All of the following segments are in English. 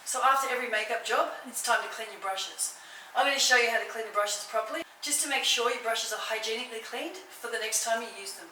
So after every makeup job, it's time to clean your brushes. I'm going to show you how to clean the brushes properly, just to make sure your brushes are hygienically cleaned for the next time you use them.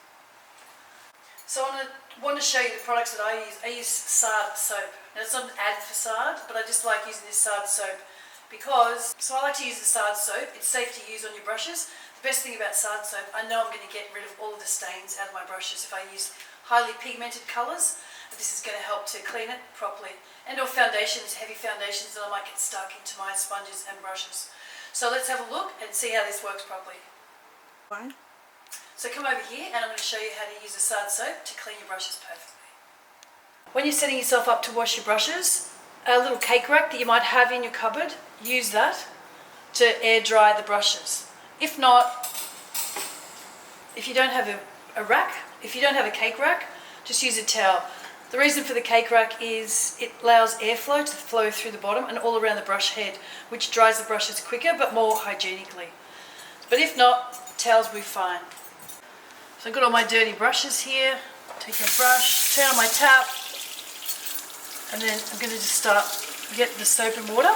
So I want to show you the products that I use. I use Sard soap. Now it's not an ad for Sard, but I just like using this Sard soap because, so I like to use the Sard soap. It's safe to use on your brushes. The best thing about Sard soap, I know I'm going to get rid of all of the stains out of my brushes if I use highly pigmented colours. This is going to help to clean it properly. And or foundations, heavy foundations that I might get stuck into my sponges and brushes. So let's have a look and see how this works properly. Fine. So come over here and I'm going to show you how to use the Sard soap to clean your brushes perfectly. When you're setting yourself up to wash your brushes, a little cake rack that you might have in your cupboard, use that to air dry the brushes. If not, if you don't have a rack, if you don't have a cake rack, just use a towel. The reason for the cake rack is it allows airflow to flow through the bottom and all around the brush head, which dries the brushes quicker but more hygienically. But if not, towels will be fine. So I've got all my dirty brushes here. Take a brush, turn on my tap, and then I'm going to just start get the soap and water.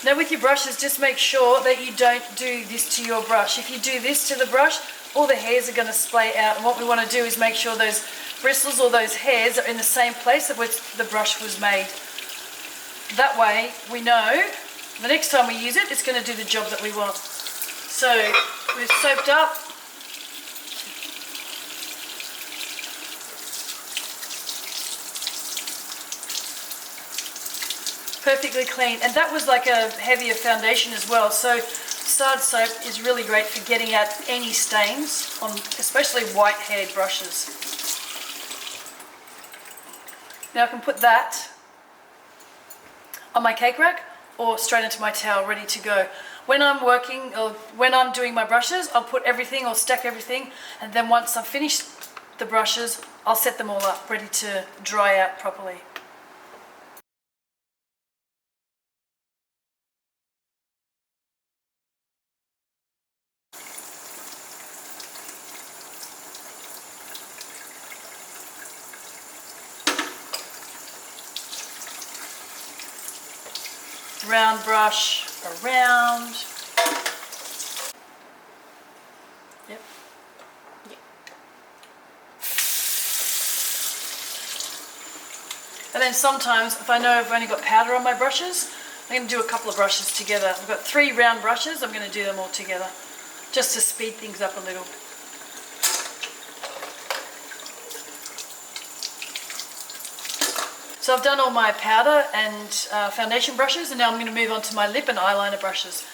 Now with your brushes, just make sure that you don't do this to your brush. If you do this to the brush, all the hairs are going to splay out, and what we want to do is make sure those bristles or those hairs are in the same place at which the brush was made. That way we know the next time we use it, it's going to do the job that we want. So we've soaped up. Perfectly clean, and that was like a heavier foundation as well, so Sard soap is really great for getting out any stains on especially white haired brushes. Now I can put that on my cake rack or straight into my towel ready to go. When I'm working or when I'm doing my brushes, I'll put everything or stack everything, and then once I've finished the brushes, I'll set them all up ready to dry out properly. Round brush around. Yep. And then sometimes, if I know I've only got powder on my brushes, I'm going to do a couple of brushes together. I've got 3 round brushes, I'm going to do them all together, just to speed things up a little. So I've done all my powder and foundation brushes, and now I'm going to move on to my lip and eyeliner brushes.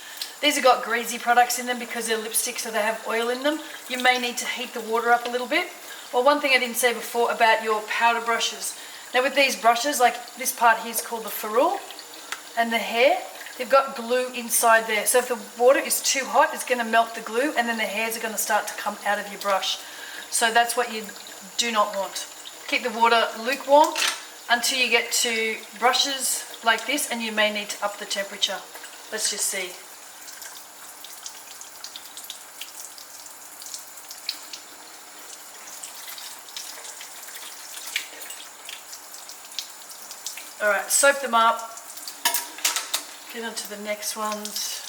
These have got greasy products in them because they're lipstick, so they have oil in them. You may need to heat the water up a little bit. Well, one thing I didn't say before about your powder brushes. Now with these brushes, like this part here is called the ferrule, and the hair, they've got glue inside there. So if the water is too hot, it's going to melt the glue, and then the hairs are going to start to come out of your brush. So that's what you do not want. Keep the water lukewarm until you get to brushes like this, and you may need to up the temperature. Let's just see. Alright, soap them up. Get onto the next ones.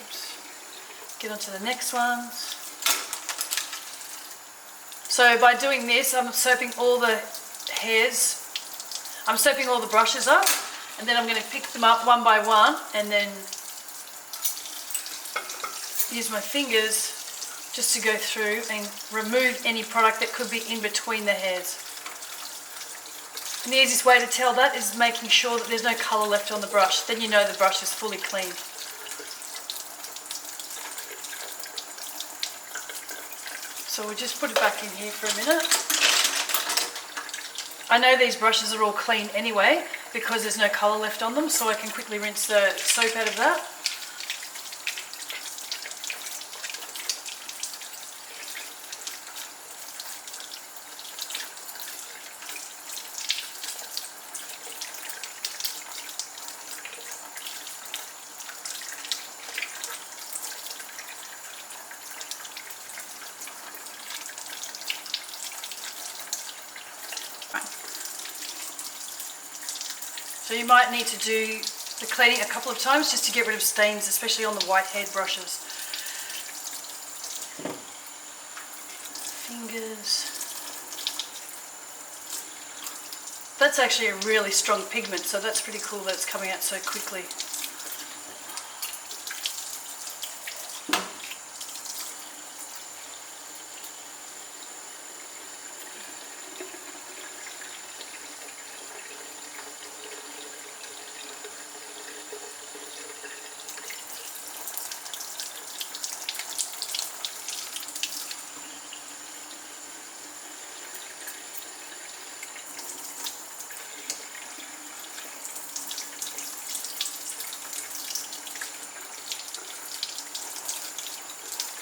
Oops. Get onto the next ones. So by doing this, I'm soaping all the hairs. I'm soaping all the brushes up, and then I'm going to pick them up one by one and then use my fingers just to go through and remove any product that could be in between the hairs. And the easiest way to tell that is making sure that there's no colour left on the brush. Then you know the brush is fully clean. So we'll just put it back in here for a minute. I know these brushes are all clean anyway because there's no colour left on them, so I can quickly rinse the soap out of that. So you might need to do the cleaning a couple of times just to get rid of stains, especially on the white-haired brushes. Fingers. That's actually a really strong pigment, so that's pretty cool that it's coming out so quickly.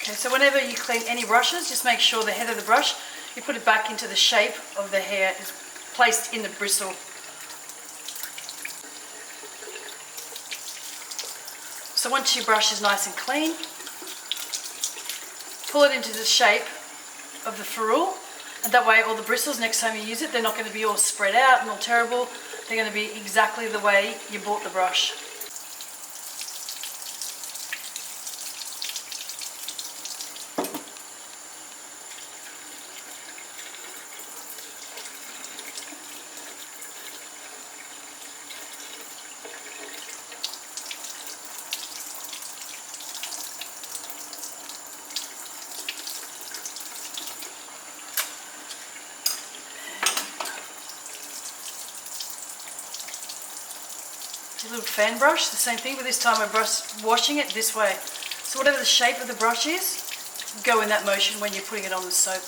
Okay, so whenever you clean any brushes, just make sure the head of the brush, you put it back into the shape of the hair is placed in the bristle. So once your brush is nice and clean, pull it into the shape of the ferrule, and that way all the bristles, next time you use it, they're not going to be all spread out and all terrible. They're going to be exactly the way you bought the brush. A little fan brush, the same thing, but this time I'm washing it this way. So whatever the shape of the brush is, go in that motion when you're putting it on the soap.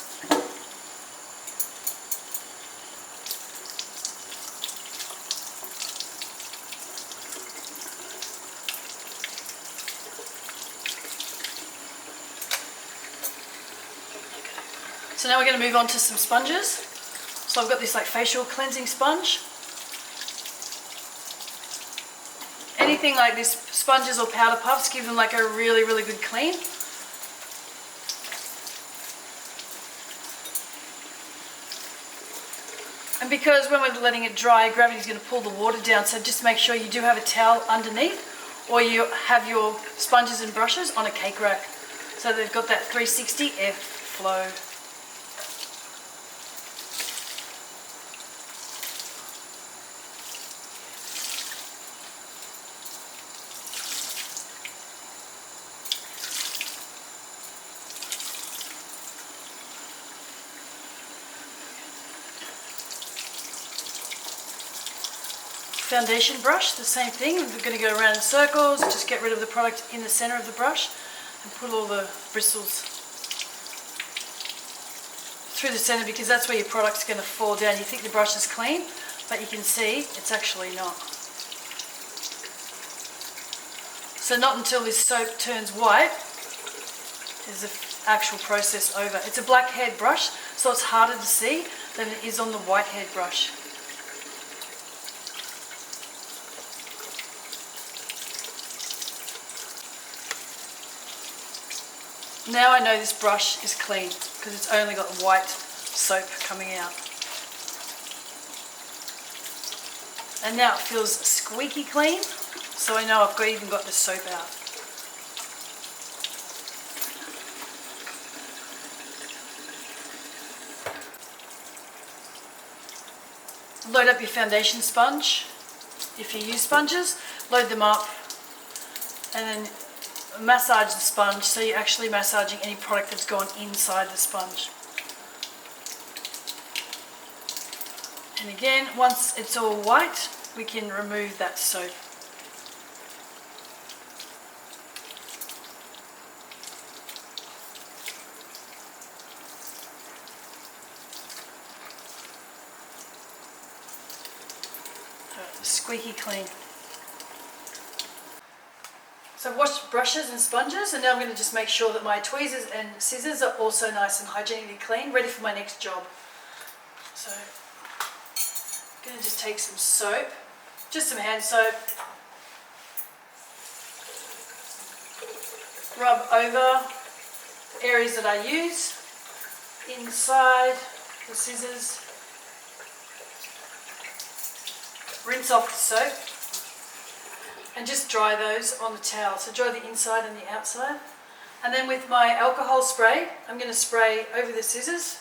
So now we're going to move on to some sponges. So I've got this like facial cleansing sponge. Anything like this, sponges or powder puffs, give them like a really, really good clean. And because when we're letting it dry, gravity's going to pull the water down, so just make sure you do have a towel underneath, or you have your sponges and brushes on a cake rack, so they've got that 360 air flow. Foundation brush, the same thing. We're going to go around in circles, just get rid of the product in the center of the brush and put all the bristles through the center, because that's where your product's going to fall down. You think the brush is clean, but you can see it's actually not. So not until this soap turns white is the actual process over. It's a black haired brush, so it's harder to see than it is on the white haired brush. Now I know this brush is clean because it's only got white soap coming out. And now it feels squeaky clean, so I know I've even got the soap out. Load up your foundation sponge. If you use sponges, load them up and then massage the sponge, so you're actually massaging any product that's gone inside the sponge. And again, once it's all white, we can remove that soap. Squeaky clean. So I've washed brushes and sponges, and now I'm going to just make sure that my tweezers and scissors are also nice and hygienically clean, ready for my next job. So I'm going to just take some soap, just some hand soap, rub over the areas that I use, inside the scissors, rinse off the soap, and just dry those on the towel. So dry the inside and the outside. And then with my alcohol spray, I'm going to spray over the scissors,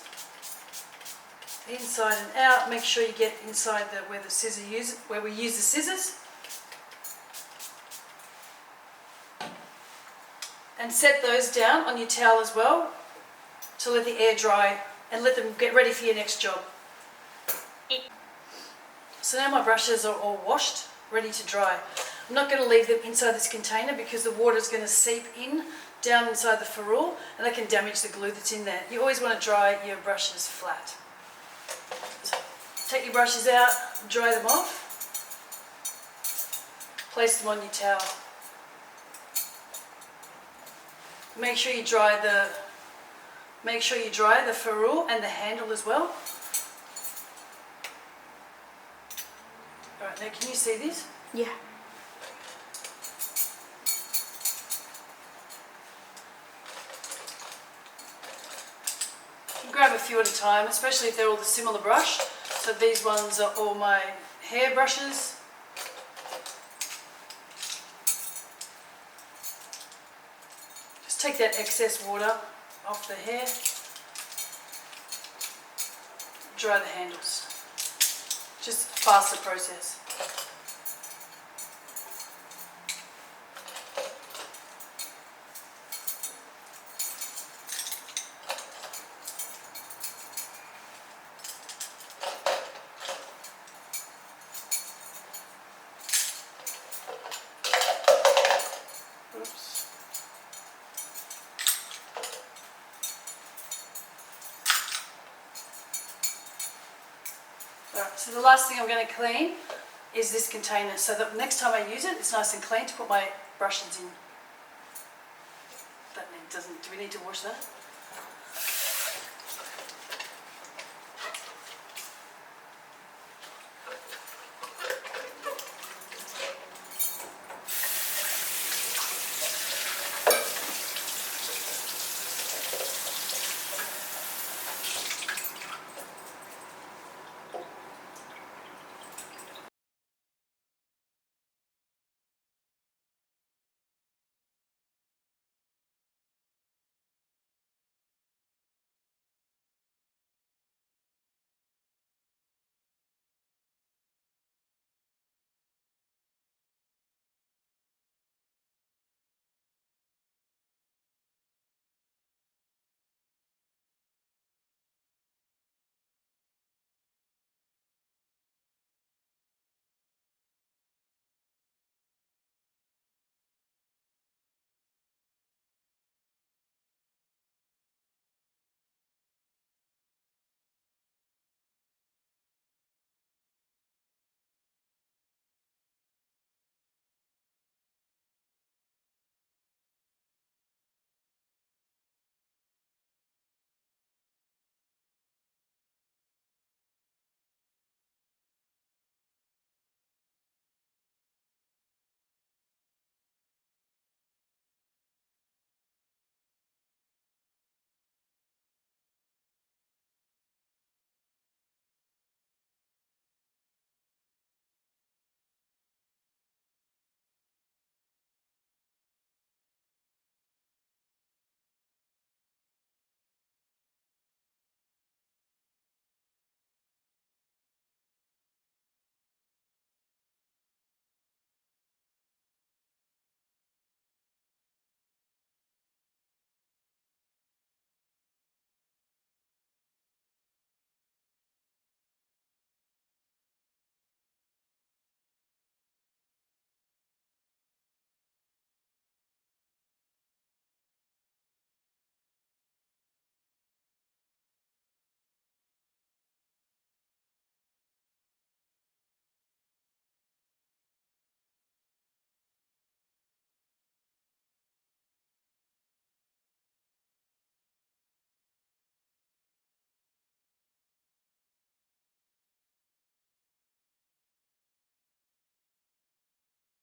inside and out. Make sure you get inside where we use the scissors. And set those down on your towel as well to let the air dry and let them get ready for your next job. So now my brushes are all washed, ready to dry. I'm not going to leave them inside this container because the water is going to seep in down inside the ferrule and that can damage the glue that's in there. You always want to dry your brushes flat. So take your brushes out, dry them off, place them on your towel. Make sure you dry the ferrule and the handle as well. Alright, now can you see this? Yeah. You grab a few at a time, especially if they're all the similar brush. So these ones are all my hair brushes. Just take that excess water off the hair. Dry the handles. Just a faster process. Oops. Alright, so the last thing I'm going to clean is this container so that next time I use it, it's nice and clean to put my brushes in. Do we need to wash that?